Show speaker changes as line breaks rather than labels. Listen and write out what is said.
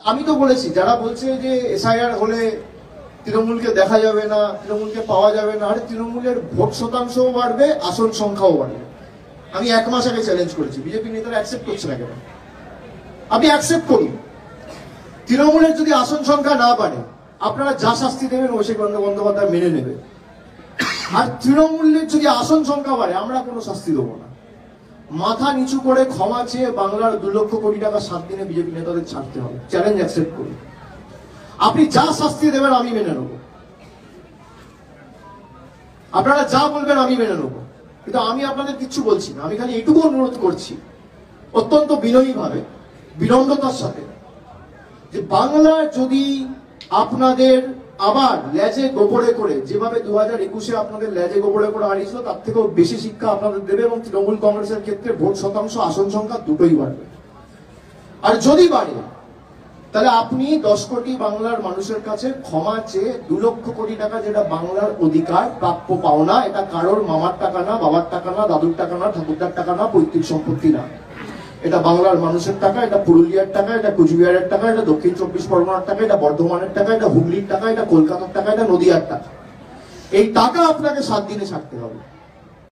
আমি তো বলেছি, যারা বলছে যে এসআইআর হলে তৃণমূলকে দেখা যাবে না, তৃণমূলকে পাওয়া যাবে না, আরে তৃণমূলের ভোট শতাংশও বাড়বে, আসন সংখ্যাও বাড়বে। আমি 1 মাস আগে চ্যালেঞ্জ করেছি, বিজেপি নেতারা অ্যাকসেপ্ট করছে না কেন? আপনি অ্যাকসেপ্ট করুন। তৃণমূলের যদি আসন সংখ্যা না বাড়ে, আপনারা যা শাস্তি দেবেন অভিষেক বন্দ্যোপাধ্যায় মেনে নেবে। আর তৃণমূলের যদি আসন সংখ্যা বাড়ে, আমরা কোনো শাস্তি দেবো না। মাথা নিচু করে ক্ষমা চেয়ে বাংলার 2 লক্ষ কোটি টাকা 7 দিনে বিজেপি নেতাদের ছাড়তে হবে। চ্যালেঞ্জ অ্যাকসেপ্ট করুন। আপনি যা শাস্তি দেবেন আমি মেনে নেব, আপনারা যা বলবেন আমি মেনে নেব। কিন্তু আমি আপনাদের কিচ্ছু বলছি না, আমি খালি এটুকু অনুরোধ করছি অত্যন্ত বিনয়ী ভাবে, বিনম্রতার সাথে, যে বাংলার যদি আপনাদের আবার লেজে গোবরে করে, যেভাবে 2021-এ আপনাদের লেজে গোবরে করে হারিয়েছিল, তার থেকেও বেশি শিক্ষা আপনাদের দেবে এবং তৃণমূল কংগ্রেসের ক্ষেত্রে ভোট শতাংশ, আসন সংখ্যা দুটোই বাড়বে। আর যদি বাড়ে, তাহলে আপনি 10 কোটি বাংলার মানুষের কাছে ক্ষমা চেয়ে 2 লক্ষ কোটি টাকা, যেটা বাংলার অধিকার, প্রাপ্য পাওনা, এটা কারোর মামার টাকা না, বাবার টাকা না, দাদুর টাকা না, ঠাকুরদার টাকা না, পৈতৃক সম্পত্তি না, এটা বাংলার মানুষের টাকা, এটা পুরুলিয়ার টাকা, এটা কুচবিহারের টাকা, এটা দক্ষিণ 24 পরগনার টাকা, এটা বর্ধমানের টাকা, এটা হুগলির টাকা, এটা কলকাতার টাকা, এটা নদিয়ার টাকা। এই টাকা আপনাকে 7 দিনে ছাড়তে হবে।